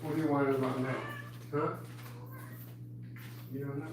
What do you want about now? Huh? You don't know?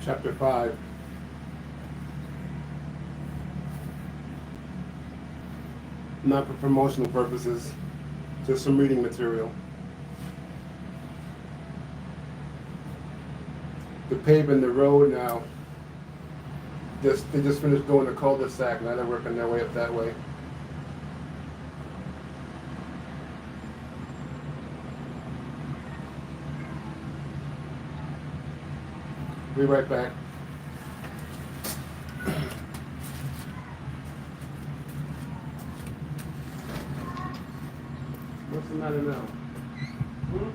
Chapter 5. Not for promotional purposes, just some reading material. They're paving the road now. They just finished doing the cul-de-sac, now they're working their way up that way. Be right back. What's the matter now? Hmm?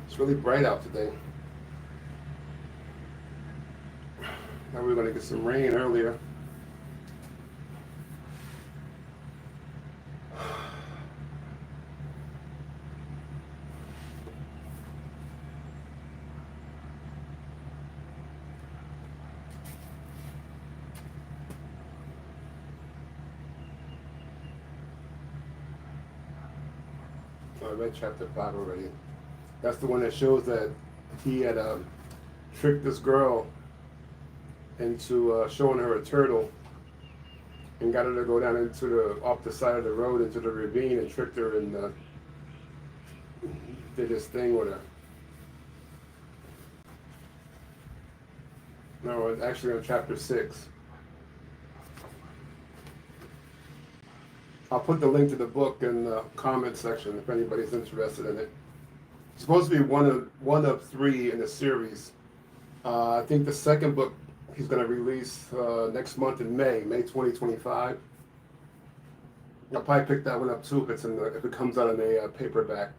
It's really bright out today. Now we're going to get some rain earlier. I read chapter 5 already. That's the one that shows that he had tricked this girl into showing her a turtle and got her to go down into off the side of the road into the ravine and tricked her and did this thing with her. No, it's actually on chapter 6. I'll put the link to the book in the comment section if anybody's interested in it. It's supposed to be one of 3 in the series. I think the second book he's going to release next month in May 2025. I'll probably pick that one up too if it comes out in a paperback.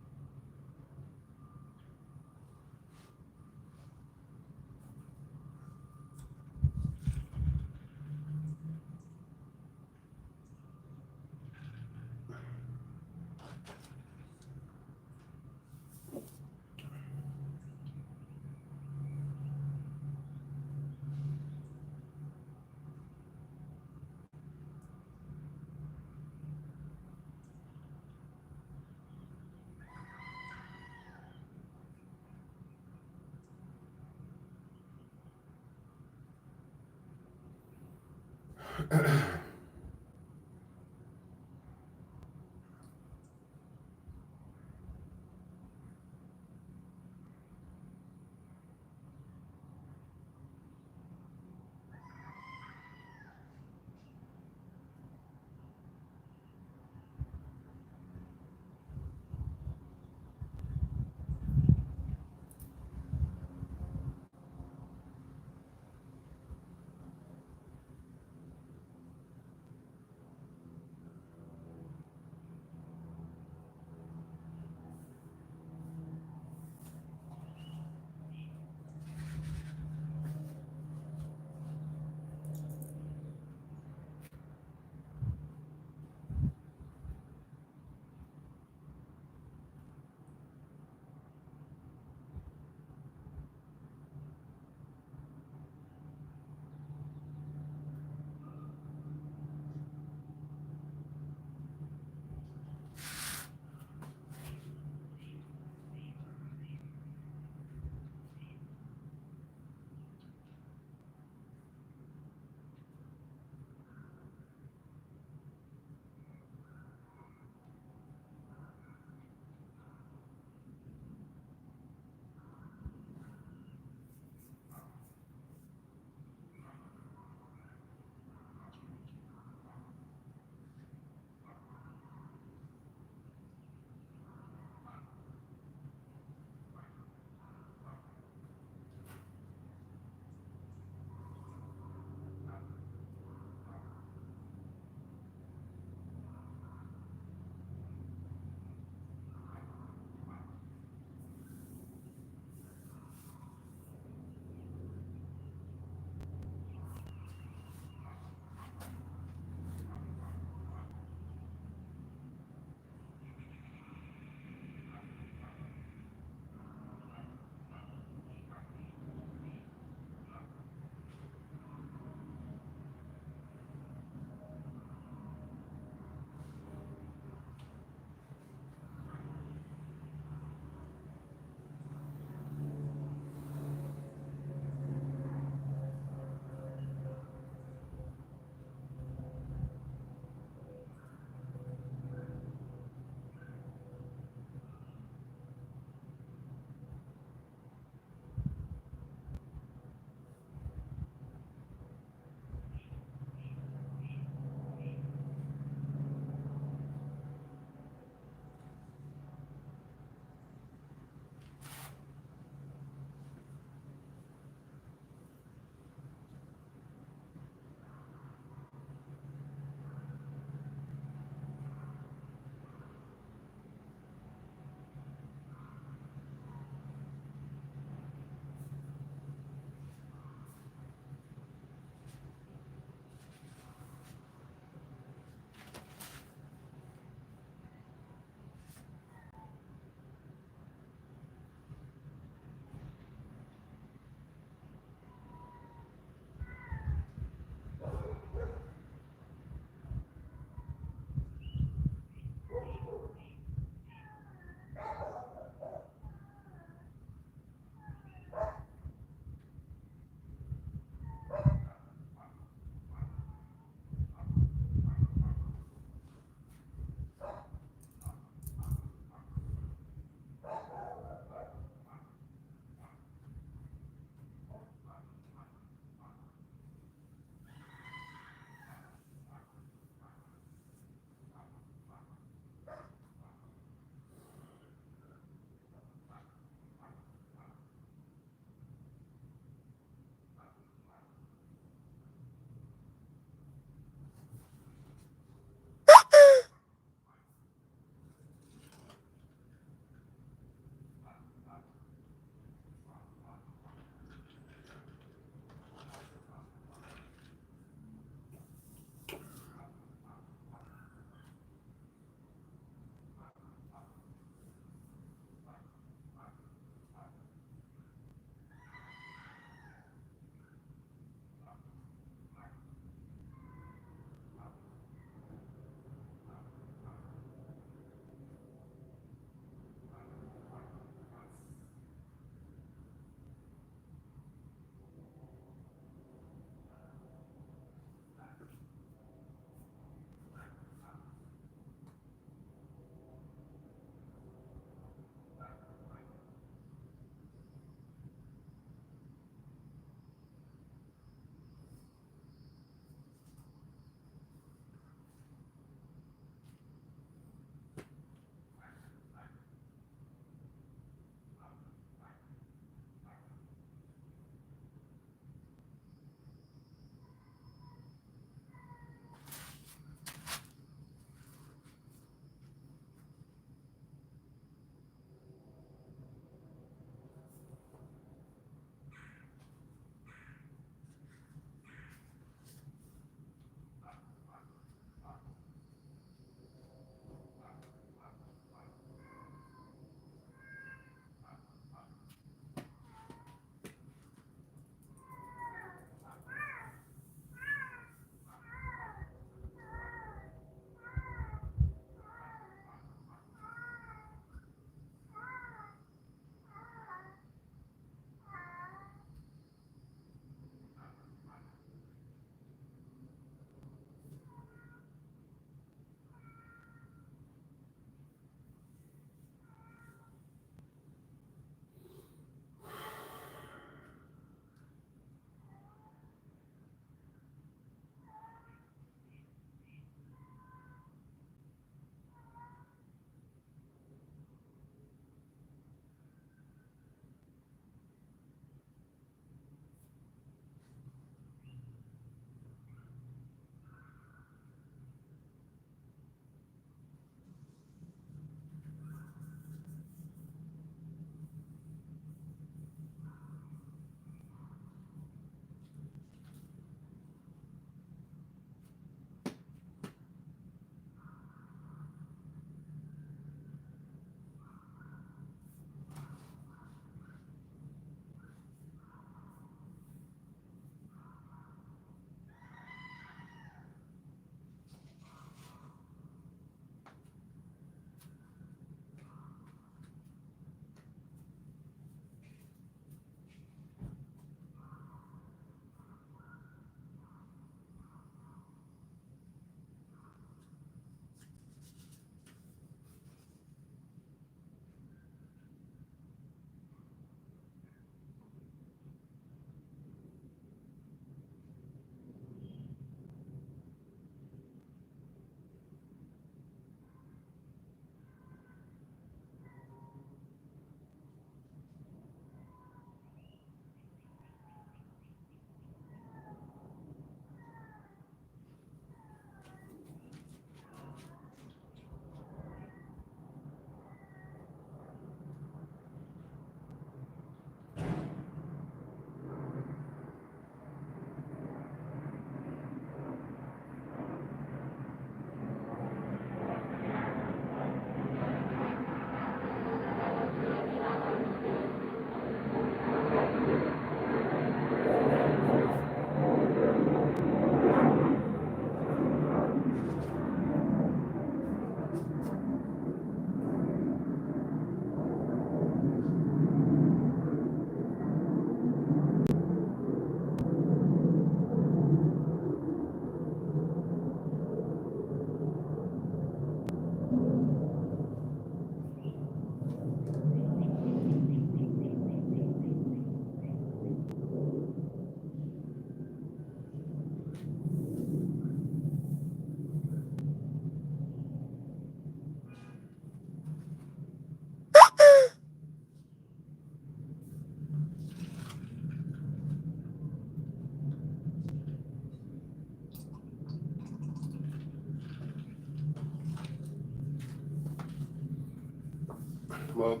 Well,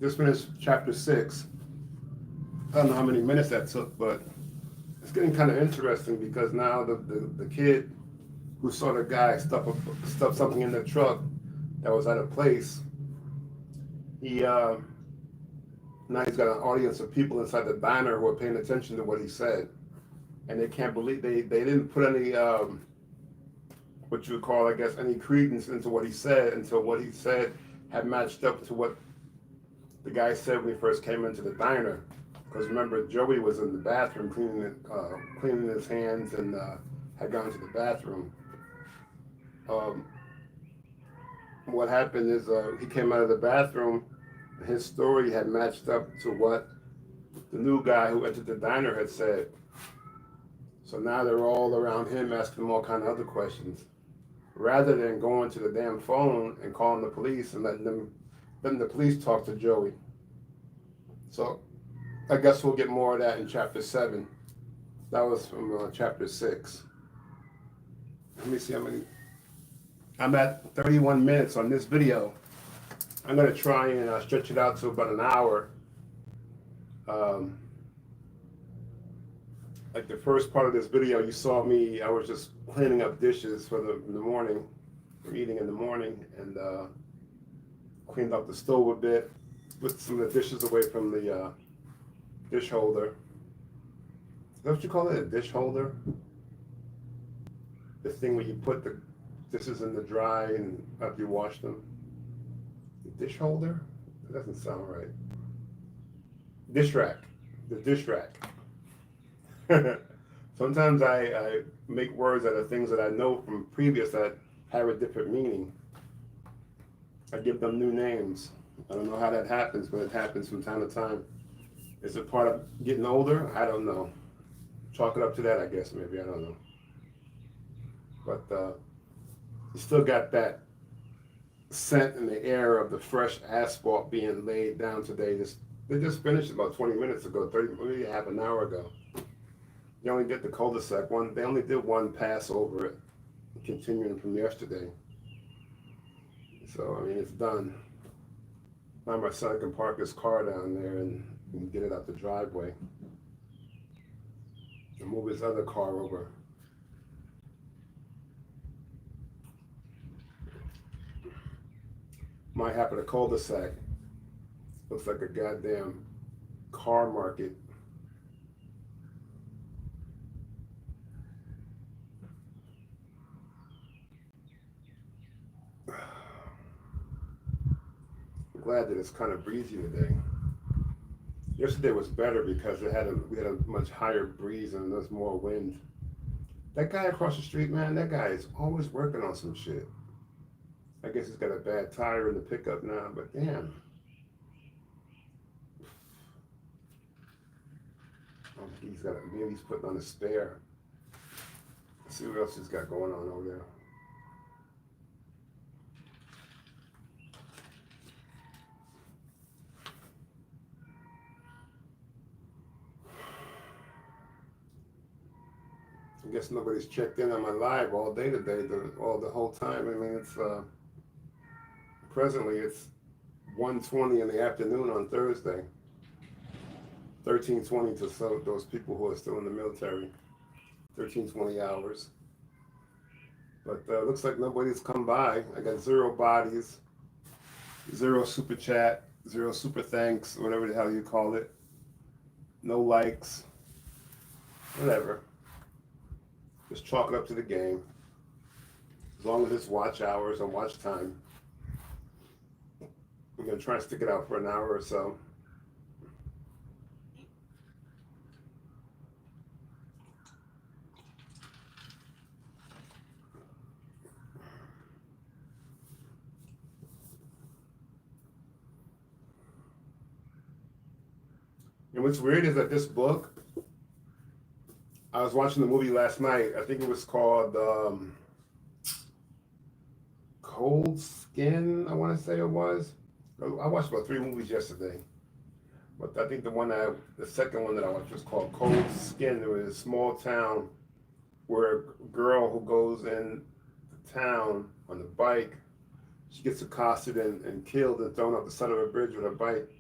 just finished chapter 6. I don't know how many minutes that took, but it's getting kind of interesting because now the kid who saw the guy stuff something in the truck that was at a place, he now he's got an audience of people inside the diner who are paying attention to what he said, and they can't believe they didn't put any what you would call, I guess, any credence into what he said until what he said had matched up to what the guy said when he first came into the diner. Because remember, Joey was in the bathroom cleaning his hands and had gone to the bathroom. What happened is he came out of the bathroom, and his story had matched up to what the new guy who entered the diner had said. So now they're all around him asking him all kind of other questions, rather than going to the damn phone and calling the police and letting the police talk to Joey. So I guess we'll get more of that in chapter 7. That was from chapter 6. Let me see how many. I'm at 31 minutes on this video. I'm going to try and stretch it out to about an hour. Like the first part of this video, you saw me, I was just cleaning up dishes in the morning, for eating in the morning, and cleaned up the stove a bit, put some of the dishes away from the dish holder. Is that what you call it, a dish holder? The thing where you put the dishes in the dry and after you wash them. The dish holder? That doesn't sound right. Dish rack. The dish rack. Sometimes I make words out of things that I know from previous that have a different meaning. I give them new names. I don't know how that happens, but it happens from time to time. Is it part of getting older? I don't know. Chalk it up to that, I guess, maybe. I don't know. But you still got that scent in the air of the fresh asphalt being laid down today. They just finished about 20 minutes ago, 30, maybe half an hour ago. They only did the cul-de-sac one. They only did one pass over it, continuing from yesterday. So I mean, it's done. Now my son can park his car down there and get it out the driveway and move his other car over. Might happen a cul-de-sac. Looks like a goddamn car market. I'm glad that it's kind of breezy today. Yesterday was better because we had a much higher breeze and there's more wind. That guy across the street, man, that guy is always working on some shit. I guess he's got a bad tire in the pickup now, but damn. Maybe he's putting on a spare. Let's see what else he's got going on over there. I guess nobody's checked in on my live all day today, the whole time. I mean, it's presently it's 1:20 in the afternoon on Thursday. 13:20 to those people who are still in the military. 13:20 hours. But looks like nobody's come by. I got 0 bodies, 0 super chat, 0 super thanks, whatever the hell you call it. No likes. Whatever. Just chalk it up to the game. As long as it's watch hours and watch time. I'm going to try and stick it out for an hour or so. And what's weird is that this book, I was watching the movie last night. I think it was called Cold Skin, I want to say it was. I watched about 3 movies yesterday. But I think the second one that I watched was called Cold Skin. It was a small town where a girl who goes in the town on the bike she gets accosted and killed and thrown off the side of a bridge with a bike.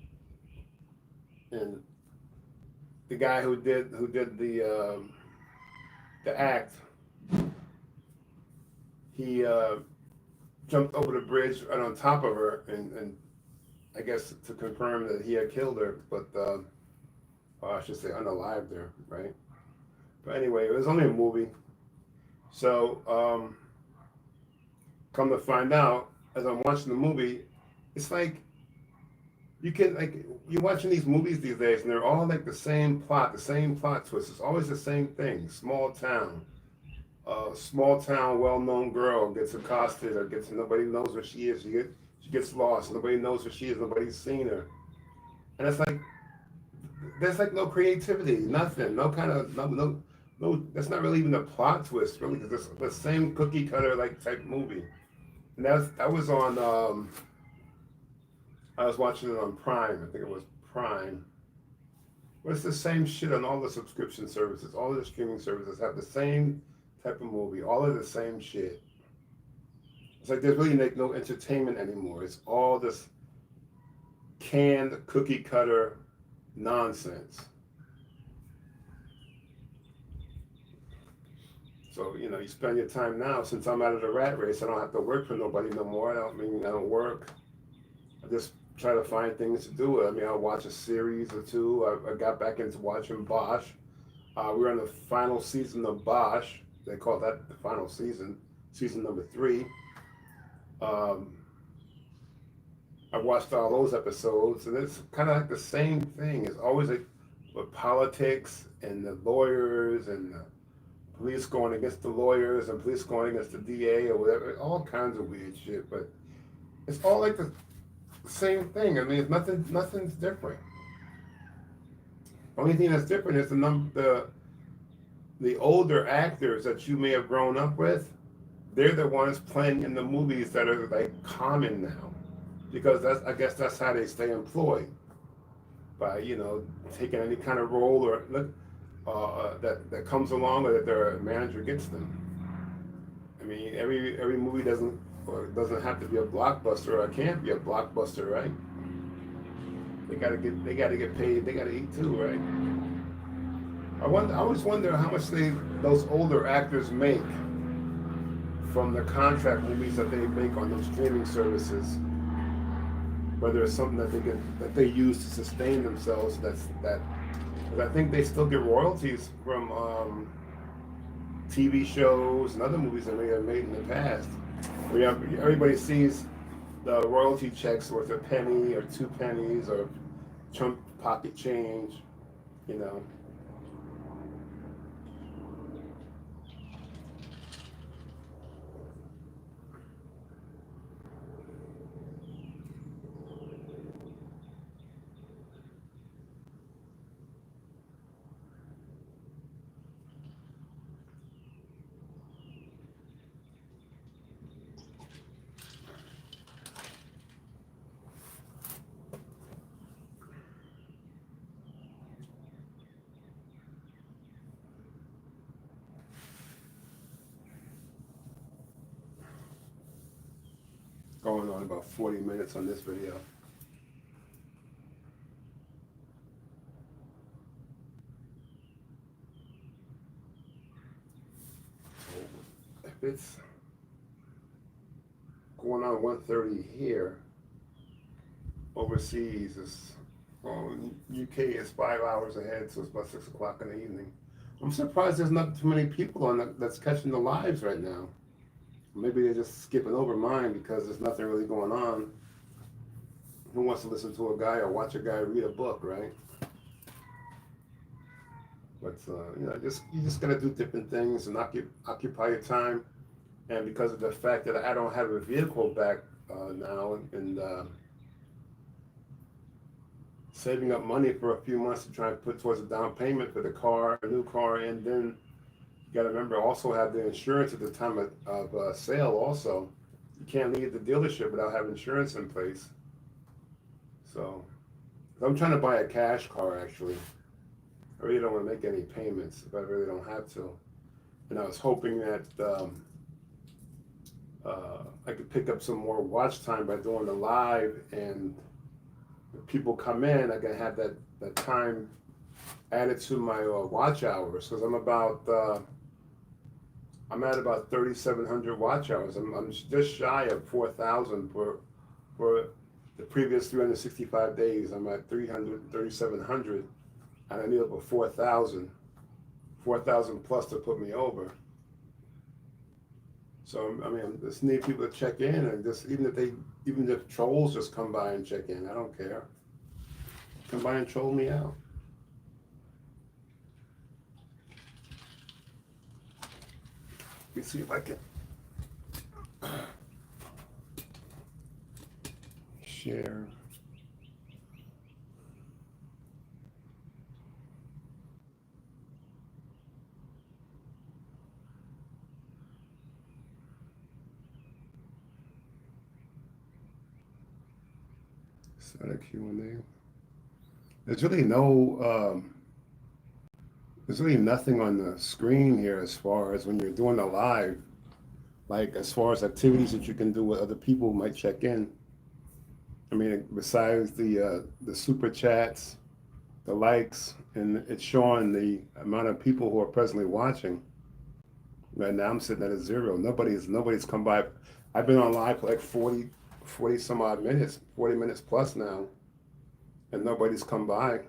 And the guy who did the act, he jumped over the bridge right on top of her, and I guess to confirm that he had killed her, but or I should say unalived her, right? But anyway, it was only a movie. So come to find out, as I'm watching the movie, it's like you're watching these movies these days, and they're all like the same plot twist. It's always the same thing. Small town, well-known girl gets accosted or gets nobody knows where she is. She gets lost. Nobody knows where she is. Nobody's seen her, and it's like there's like no creativity, nothing, no kind of no. That's not really even a plot twist, really, because it's the same cookie cutter like type movie. And that was on. I was watching it on Prime. I think it was Prime. But it's the same shit on all the subscription services. All of the streaming services have the same type of movie. All of the same shit. It's like there's really like no entertainment anymore. It's all this canned cookie cutter nonsense. So, you spend your time now. Since I'm out of the rat race, I don't have to work for nobody no more. I don't work. I just try to find things to do. I mean, I'll watch a series or two. I got back into watching Bosch. We're on the final season of Bosch. They call that the final season number 3. I watched all those episodes, and it's kind of like the same thing. It's always like with politics and the lawyers and the police going against the lawyers and police going against the DA or whatever. All kinds of weird shit, but it's all like the same thing. I mean, it's nothing's different. Only thing that's different is the older actors that you may have grown up with. They're the ones playing in the movies that are like common now, because I guess that's how they stay employed, by taking any kind of role or that comes along or that their manager gets them. I mean, every movie doesn't have to be a blockbuster, or it can't be a blockbuster, right? They gotta get paid. They gotta eat too, right? I always wonder how much those older actors make from the contract movies that they make on those streaming services. Whether it's something that they use to sustain themselves. Because I think they still get royalties from TV shows and other movies that they have made in the past. Everybody sees the royalty checks worth a penny or 2 pennies or chunk pocket change, Going on about 40 minutes on this video. So if it's going on 1:30 here, overseas UK is 5 hours ahead, so it's about 6 o'clock in the evening. I'm surprised there's not too many people on that's catching the lives right now. Maybe they're just skipping over mine because there's nothing really going on. Who wants to listen to a guy or watch a guy read a book, right? But you just gotta do different things and occupy your time. And because of the fact that I don't have a vehicle back now, and saving up money for a few months to try and put towards a down payment for a new car, and then you got to remember also have the insurance at the time of sale. Also, you can't leave the dealership without having insurance in place. So I'm trying to buy a cash car actually. I really don't want to make any payments if I really don't have to. And I was hoping that I could pick up some more watch time by doing the live, and if people come in, I can have that time added to my watch hours, because I'm at about 3,700 watch hours. I'm just shy of 4,000 for the previous 365 days. I'm at 3,700, and I need over 4,000 plus to put me over. So I mean, I just need people to check in, and just even if trolls just come by and check in, I don't care. Come by and troll me out. Let me see if I can share. Set a Q&A. There's really there's really nothing on the screen here as far as when you're doing a live, like as far as activities that you can do with other people who might check in. I mean, besides the super chats, the likes, and it's showing the amount of people who are presently watching. Right now, I'm sitting at a 0. Nobody's come by. I've been on live for like 40 some odd minutes, 40 minutes plus now, and nobody's come by.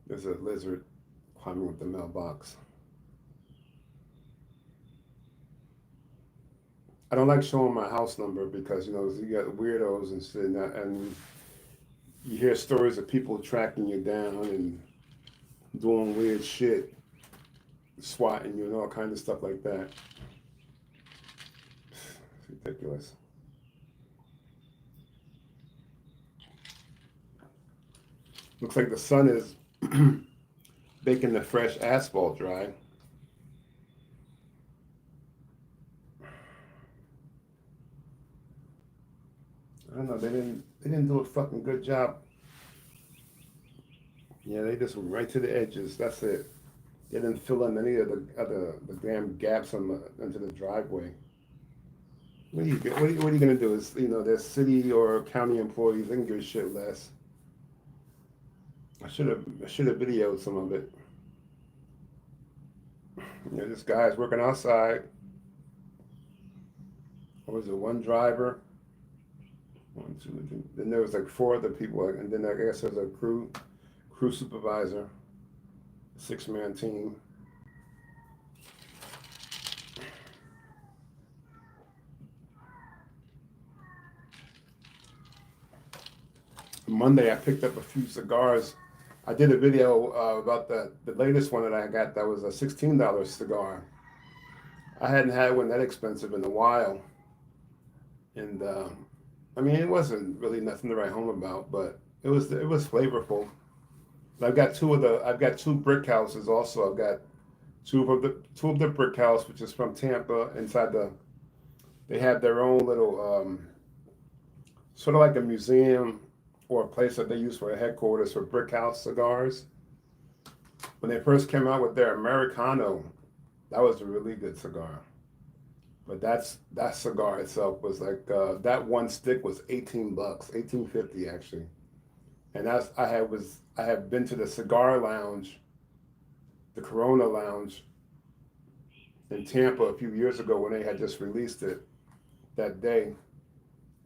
There's a lizard climbing with the mailbox. I don't like showing my house number because, you got weirdos and shit, and you hear stories of people tracking you down and doing weird shit, swatting you and all kinds of stuff like that. It's ridiculous. Looks like the sun is baking the fresh asphalt dry. I don't know. They didn't do a fucking good job. Yeah, they just went right to the edges. That's it. They didn't fill in any of the damn gaps into the driveway. What are you gonna do? Is their city or county employees, they can give a shit less. I should have videoed some of it. This guy's working outside. What was it? One driver. One, two, three. Then there was like 4 other people, and then I guess there's a crew supervisor, 6-man team. Monday, I picked up a few cigars. I did a video about the latest one that I got. That was a $16 cigar. I hadn't had one that expensive in a while, and I mean, it wasn't really nothing to write home about, but it was flavorful. I've got 2 brick houses also. I've got two of the brick house, which is from Tampa. They have their own little sort of like a museum or a place that they use for a headquarters for brick house cigars. When they first came out with their Americano, that was a really good cigar. But that cigar itself was like that one stick was $18, $18.50 actually. And I have been to the cigar lounge, the Corona Lounge in Tampa a few years ago when they had just released it that day,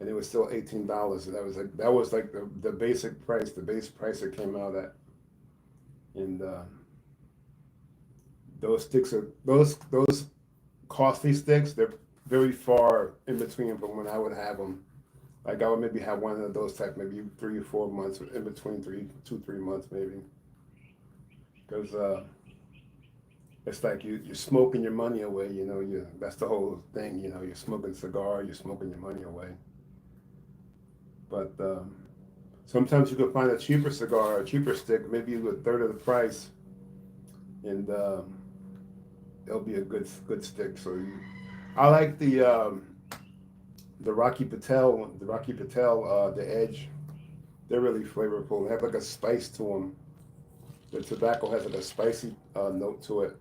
and it was still $18. And that was like the basic price, the base price it came out at. And those sticks are those costly sticks. They're very far in between from when I would have them. Like I would maybe have one of those type, maybe 3 or 4 months in between, 3 months maybe. Because it's like you're smoking your money away. That's the whole thing. You're smoking a cigar, you're smoking your money away. But sometimes you can find a cheaper cigar, a cheaper stick, maybe a third of the price, and it'll be a good stick. So I like the Rocky Patel, the Edge. They're really flavorful. They have like a spice to them. The tobacco has like a spicy note to it.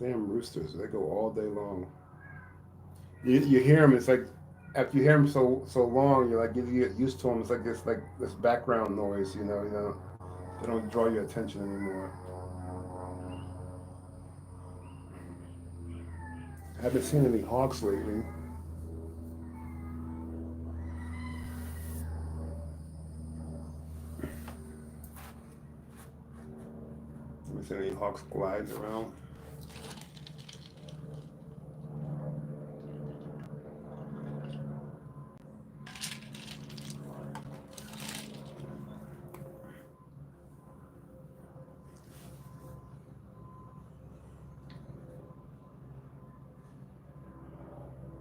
Damn roosters, they go all day long. You hear them. It's like after you hear them so long, you're like you get used to them. It's like this background noise. They don't draw your attention anymore. I haven't seen any hawks lately. I haven't seen any hawks gliding around.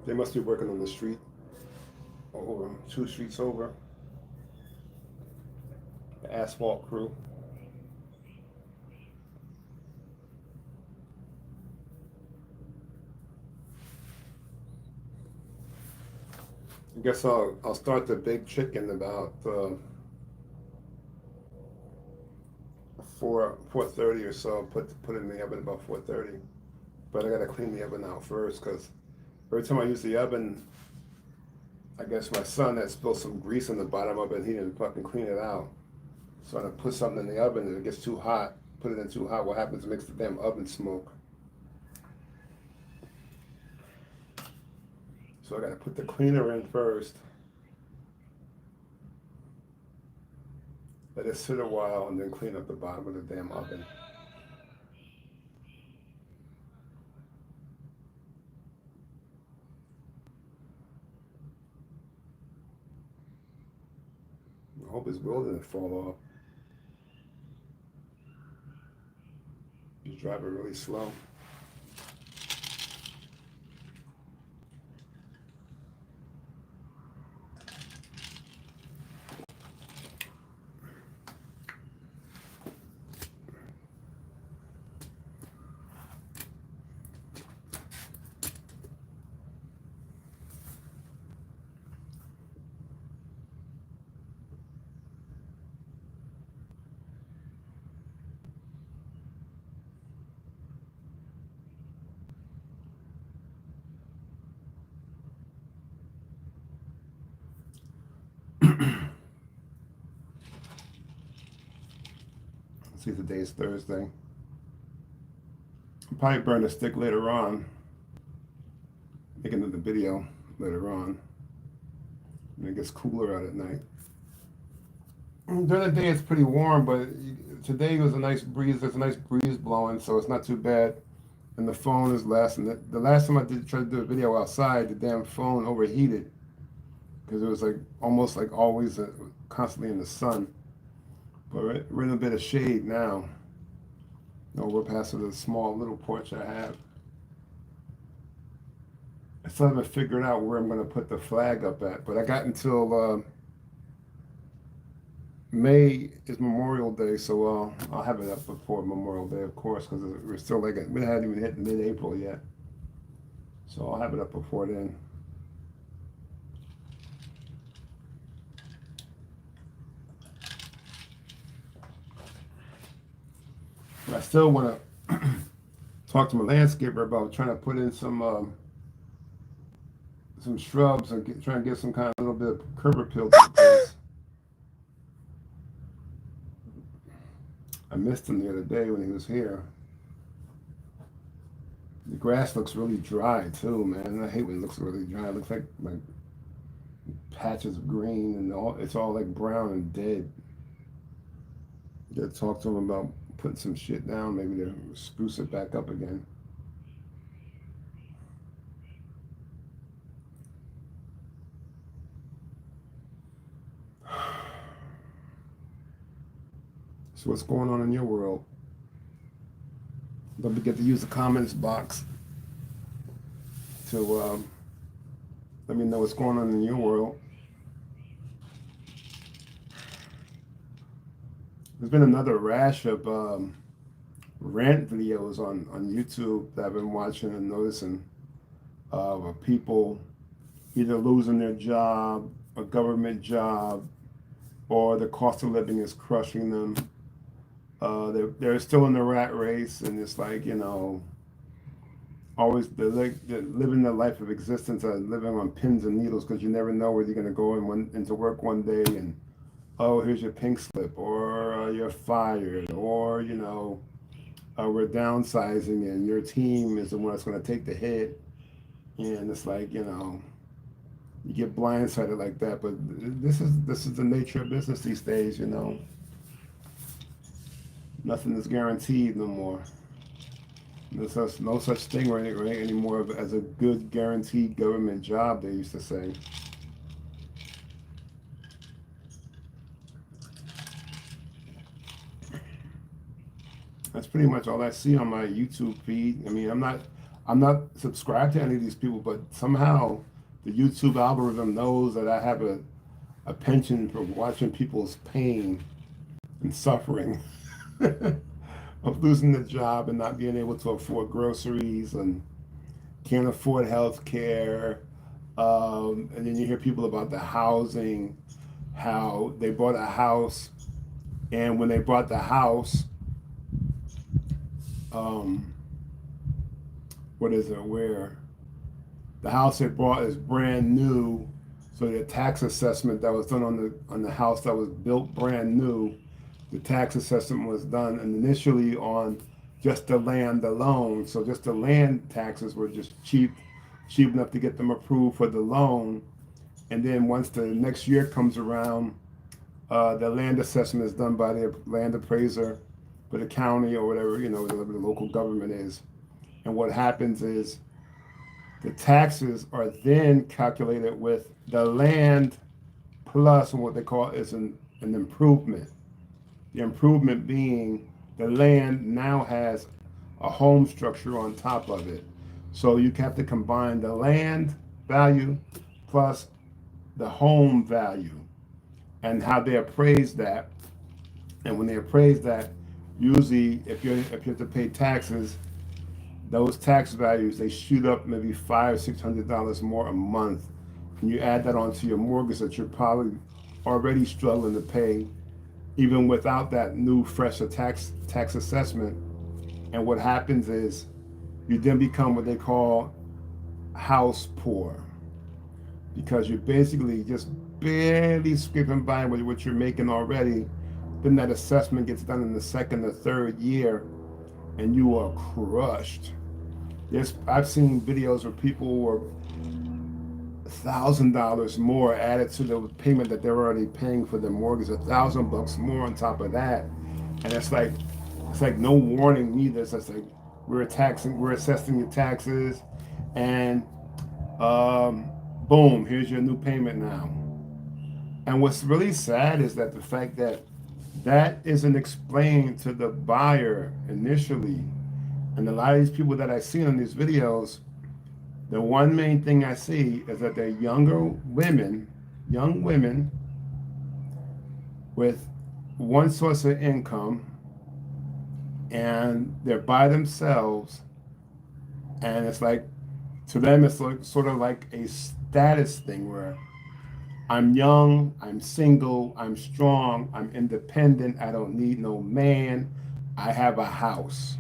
They must be working on the street over 2 streets over. The asphalt crew. I guess I'll start the big chicken about 4:30 or so. Put it in the oven about 4:30. But I gotta clean the oven out first because every time I use the oven, I guess my son had spilled some grease on the bottom of it and he didn't fucking clean it out. So I put something in the oven and it gets too hot. Put it in too hot. What happens? It makes the damn oven smoke. So I gotta put the cleaner in first. Let it sit a while and then clean up the bottom of the damn oven. I hope his wheel didn't fall off. He's driving really slow. See, today's Thursday. I'll probably burn a stick later on. Make another video later on. And it gets cooler out at night. During the day it's pretty warm, but today was a nice breeze. There's a nice breeze blowing, so it's not too bad. And the phone is less. And the last time I tried to do a video outside, the damn phone overheated because it was like almost like always constantly in the sun. But we're in a bit of shade now. No, we're past the small little porch I have. I still haven't figured out where I'm going to put the flag up at, but I got until May is Memorial Day, so I'll have it up before Memorial Day, of course, because we're still like we hadn't even hit mid-April yet. So I'll have it up before then. But I still want to talk to my landscaper about trying to put in some shrubs and try and get some kind of little bit of curb appeal to the place. I missed him the other day when he was here. The grass looks really dry too, man. I hate when it looks really dry. It looks like patches of green and it's all like brown and dead. Gotta talk to him about putting some shit down, maybe to spruce it back up again. So what's going on in your world? Don't forget to use the comments box to let me know what's going on in your world. There's been another rash of rant videos on YouTube that I've been watching and noticing of people either losing their job, a government job, or the cost of living is crushing them. They're still in the rat race, and it's like, always they're living the life of existence, living on pins and needles because you never know where you're going to go into work one day and oh, here's your pink slip, or you're fired, or we're downsizing and your team is the one that's going to take the hit, and it's like you get blindsided like that. But this is the nature of business these days. Nothing is guaranteed no more. There's no such thing right anymore as a good guaranteed government job, they used to say. That's pretty much all I see on my YouTube feed. I mean, I'm not subscribed to any of these people, but somehow the YouTube algorithm knows that I have a penchant for watching people's pain and suffering of losing the job and not being able to afford groceries and can't afford health care. And then you hear people about the housing, how they bought a house, and when they bought the house, um, what is it? Where the house they bought is brand new, so the tax assessment that was done on the house that was built brand new, the tax assessment was done initially on just the land alone. So just the land taxes were just cheap enough to get them approved for the loan. And then once the next year comes around, the land assessment is done by the land appraiser for the county or whatever, whatever the local government is. And what happens is the taxes are then calculated with the land plus what they call is an improvement. The improvement being the land now has a home structure on top of it. So you have to combine the land value plus the home value and how they appraise that. And when they appraise that, usually if you have to pay taxes, those tax values they shoot up maybe $500-600 more a month. And you add that onto your mortgage that you're probably already struggling to pay, even without that new fresher tax assessment. And what happens is you then become what they call house poor, because you're basically just barely scraping by with what you're making already. Then that assessment gets done in the second or third year and you are crushed. I've seen videos where people were $1,000 more added to the payment that they're already paying for their mortgage, $1,000 more on top of that. And it's like no warning neither. It's like we're assessing your taxes, and boom, here's your new payment now. And what's really sad is that the fact that isn't explained to the buyer initially. And a lot of these people that I see on these videos, the one main thing I see is that they're young women with one source of income, and they're by themselves, and it's like, to them it's like, sort of like a status thing where I'm young, I'm single, I'm strong, I'm independent, I don't need no man, I have a house.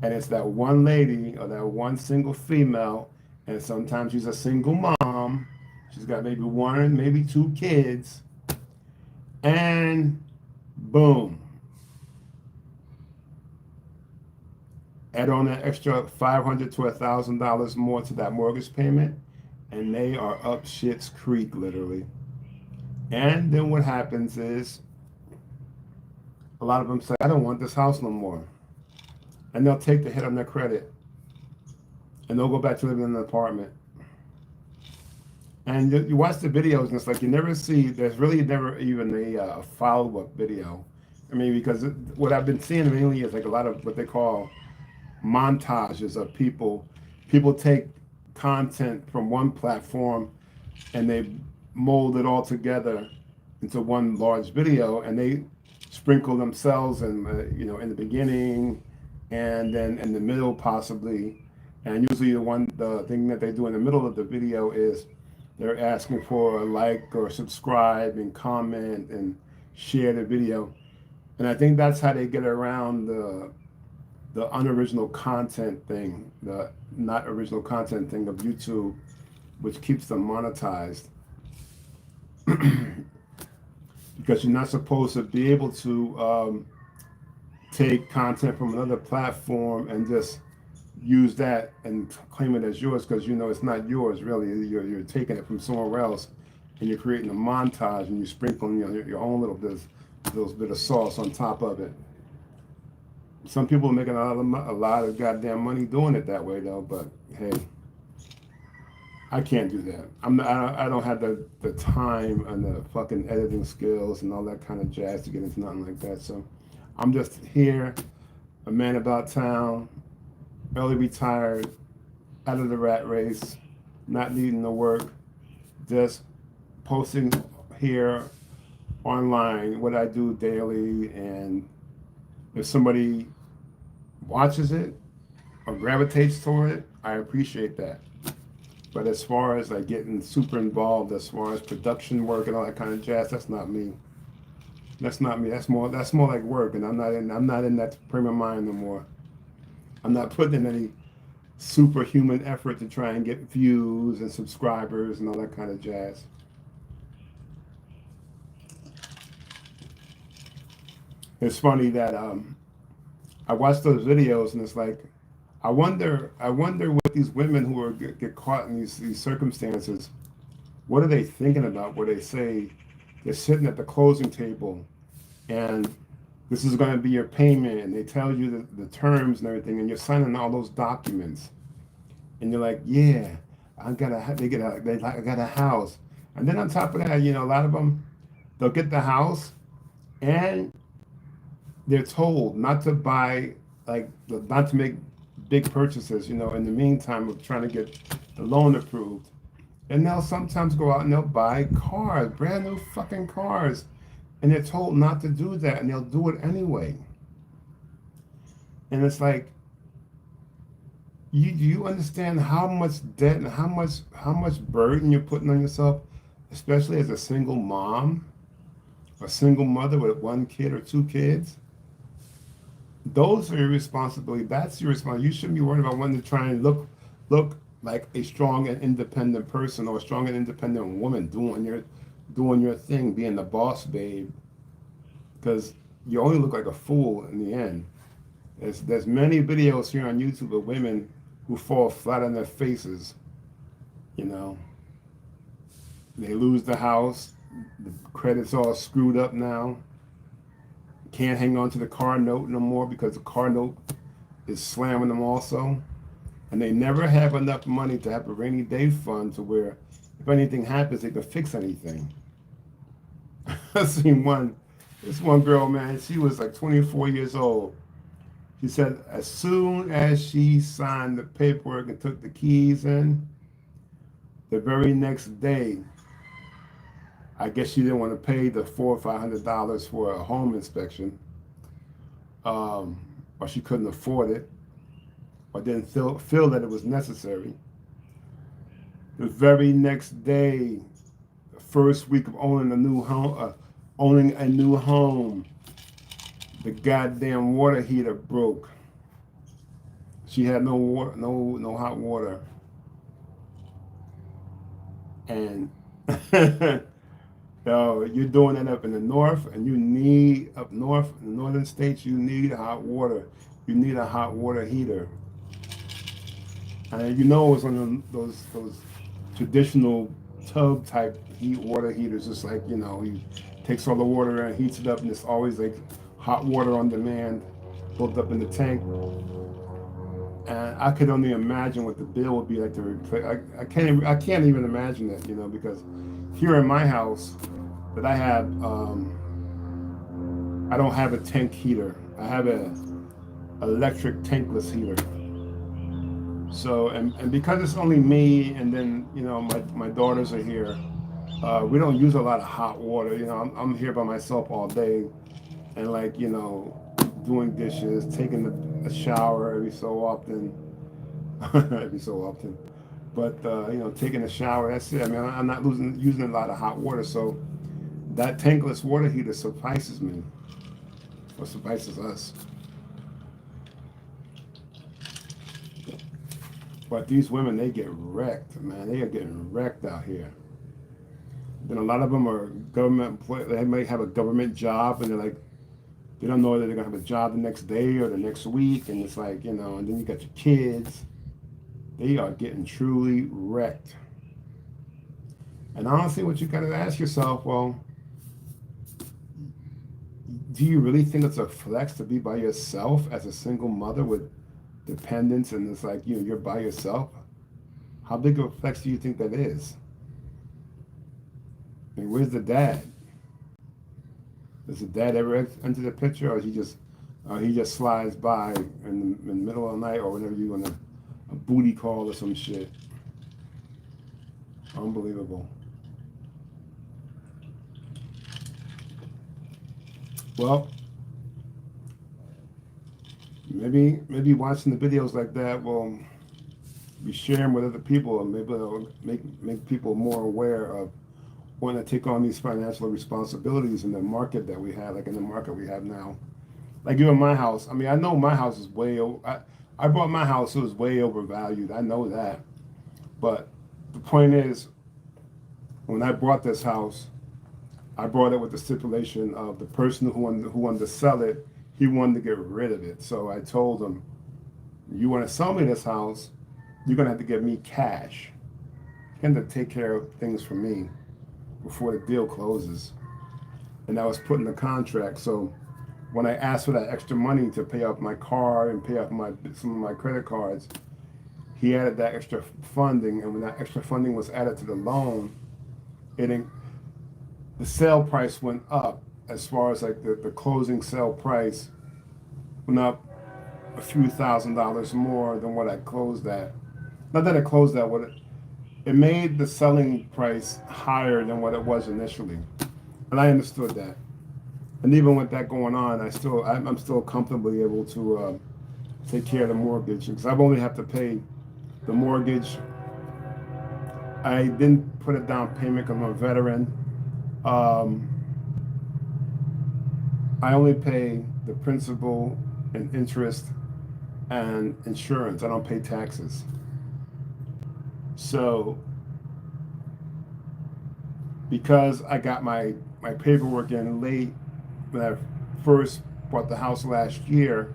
And it's that one lady or that one single female, and sometimes she's a single mom, she's got maybe one, maybe two kids, and boom, add on an extra $500 to $1,000 more to that mortgage payment, and they are up shit's creek, literally. And then what happens is a lot of them say, I don't want this house no more. And they'll take the hit on their credit, and they'll go back to living in an apartment. And you watch the videos, and it's like you never see, there's really never even a follow-up video. I mean, because what I've been seeing mainly is like a lot of what they call montages of people take content from one platform and they mold it all together into one large video, and they sprinkle themselves in in the beginning and then in the middle possibly. And usually the thing that they do in the middle of the video is they're asking for a like or subscribe and comment and share the video. And I think that's how they get around the unoriginal content thing, the not original content thing of YouTube, which keeps them monetized. Because you're not supposed to be able to take content from another platform and just use that and claim it as yours, because you know it's not yours really. You're taking it from somewhere else, and you're creating a montage, and you're sprinkling your own little bit of sauce on top of it. Some people are making a lot of goddamn money doing it that way though, but hey, I can't do that. I don't have the time and the fucking editing skills and all that kind of jazz to get into nothing like that. So I'm just here, a man about town, early retired, out of the rat race, not needing to work, just posting here online what I do daily, and if somebody watches it or gravitates toward it, I appreciate that. But as far as like getting super involved, as far as production work and all that kind of jazz, that's not me. That's not me. That's more like work, and I'm not in that frame of mind no more. I'm not putting in any superhuman effort to try and get views and subscribers and all that kind of jazz. It's funny that I watch those videos and it's like, I wonder what these women who are get caught in these circumstances, what are they thinking about? Where they say they're sitting at the closing table, and this is going to be your payment, and they tell you the terms and everything, and you're signing all those documents, and you're like, yeah, I got a house, and then on top of that, you know, a lot of them, they'll get the house, and they're told not to buy, like, not to make big purchases, you know, in the meantime of trying to get the loan approved. And they'll sometimes go out and they'll buy cars, brand new fucking cars. And they're told not to do that, and they'll do it anyway. And it's like, you understand how much debt and how much burden you're putting on yourself, especially as a single mom, a single mother with one kid or two kids? Those are your responsibility. That's your responsibility. You shouldn't be worried about wanting to try and look like a strong and independent person, or a strong and independent woman doing your thing, being the boss babe, because you only look like a fool in the end. There's many videos here on YouTube of women who fall flat on their faces. You know, they lose the house, the credit's all screwed up now. Can't hang on to the car note no more because the car note is slamming them also. And they never have enough money to have a rainy day fund to where if anything happens, they can fix anything. I seen this one girl, man, she was like 24 years old. She said as soon as she signed the paperwork and took the keys in, the very next day, I guess she didn't want to pay the $400 or $500 for a home inspection, or she couldn't afford it, or didn't feel that it was necessary. The very next day, the first week of owning a new home, the goddamn water heater broke. She had no water, no hot water, and you're doing that up in the north, and you need up north in the northern states. You need hot water. You need a hot water heater, and you know it's one of those traditional tub type water heaters. It's like, you know, he takes all the water and heats it up, and it's always like hot water on demand, built up in the tank. And I could only imagine what the bill would be like to replace. I can't even imagine that, you know, because here in my house that I have, I don't have a tank heater. I have a electric tankless heater. So, and because it's only me, and then, you know, my daughters are here, we don't use a lot of hot water. You know, I'm here by myself all day, and like, you know, doing dishes, taking a shower every so often, But you know, taking a shower, that's it. I mean, I'm not using a lot of hot water, so that tankless water heater suffices me, or suffices us. But these women, they get wrecked, man. They are getting wrecked out here. Then a lot of them are government employees. They may have a government job, and they're like, they don't know whether they're gonna have a job the next day or the next week, and it's like, you know. And then you got your kids. They are getting truly wrecked. And honestly, what you gotta ask yourself, well, do you really think it's a flex to be by yourself as a single mother with dependents, and it's like, you're by yourself? How big of a flex do you think that is? I mean, where's the dad? Does the dad ever enter the picture, or he just slides by in the middle of the night, or whenever you want a booty call or some shit? Unbelievable. Well, maybe watching the videos like that will be sharing with other people, and maybe it'll make people more aware of wanting to take on these financial responsibilities in the market that we have, like in the market we have now. Like even my house. I mean, I know my house is way over. I bought my house, it was way overvalued. I know that. But the point is, when I bought this house, I bought it with the stipulation of the person who wanted to sell it, he wanted to get rid of it. So I told him, you want to sell me this house, you're going to have to give me cash. You have to take care of things for me before the deal closes. And that was put in the contract. So when I asked for that extra money to pay off my car and pay off some of my credit cards, he added that extra funding. And when that extra funding was added to the loan, the sale price went up. As far as like the closing sale price went up a few $1,000s more than what I closed at. Not that I closed at, it made the selling price higher than what it was initially. And I understood that. And even with that going on, I'm still comfortably able to take care of the mortgage, because I've only have to pay the mortgage. I didn't put a down payment because I'm a veteran. I only pay the principal and interest and insurance. I don't pay taxes. So because I got my paperwork in late when I first bought the house last year,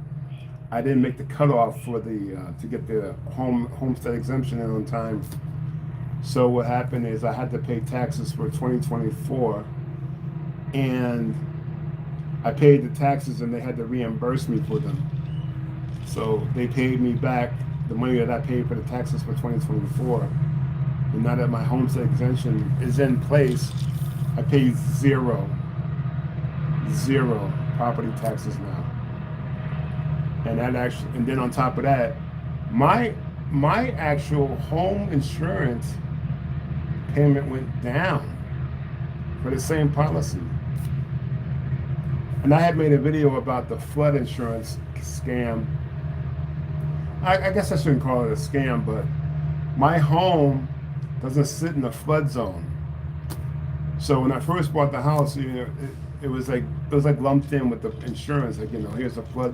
I didn't make the cutoff for to get the homestead exemption in on time. So what happened is I had to pay taxes for 2024, and I paid the taxes and they had to reimburse me for them. So they paid me back the money that I paid for the taxes for 2024. And now that my homestead exemption is in place, I pay zero property taxes now. And then on top of that, my actual home insurance payment went down for the same policy. And I had made a video about the flood insurance scam. I guess I shouldn't call it a scam, but my home doesn't sit in a flood zone. So when I first bought the house, it was like lumped in with the insurance. Like, here's a flood.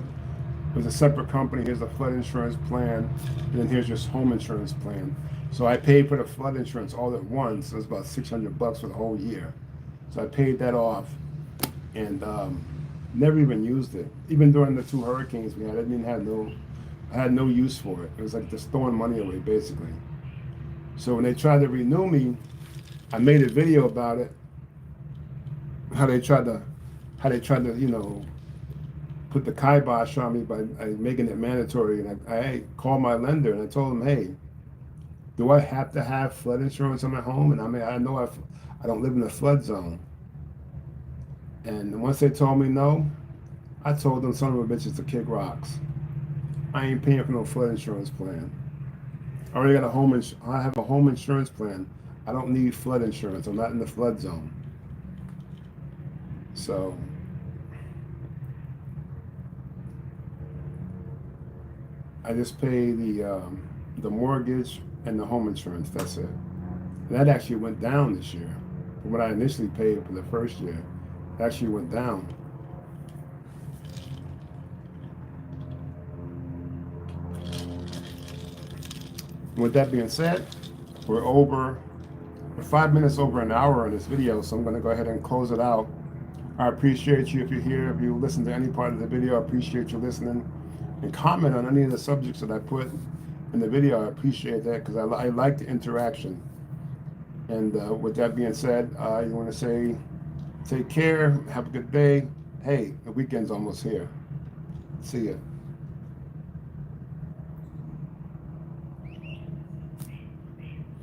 It was a separate company. Here's a flood insurance plan, and then here's your home insurance plan. So I paid for the flood insurance all at once. It was about $600 for the whole year. So I paid that off, and never even used it. Even during the 2 hurricanes we had, I had no use for it. It was like just throwing money away, basically. So when they tried to renew me, I made a video about it. How they tried to, put the kibosh on me by making it mandatory. And I called my lender and I told him, hey, do I have to have flood insurance on my home? And I know I don't live in a flood zone. And once they told me no, I told them son of a bitches to kick rocks. I ain't paying for no flood insurance plan. I already got I have a home insurance plan. I don't need flood insurance. I'm not in the flood zone. So I just pay the mortgage and the home insurance. That's it. And that actually went down this year from what I initially paid for the first year. It actually went down. With that being said, we're 5 minutes over an hour on this video, so I'm going to go ahead and close it out. I appreciate you if you're here. If you listen to any part of the video, I appreciate you listening. And comment on any of the subjects that I put in the video. I appreciate that because I like the interaction. And with that being said, you want to say take care, have a good day. Hey, the weekend's almost here. See ya.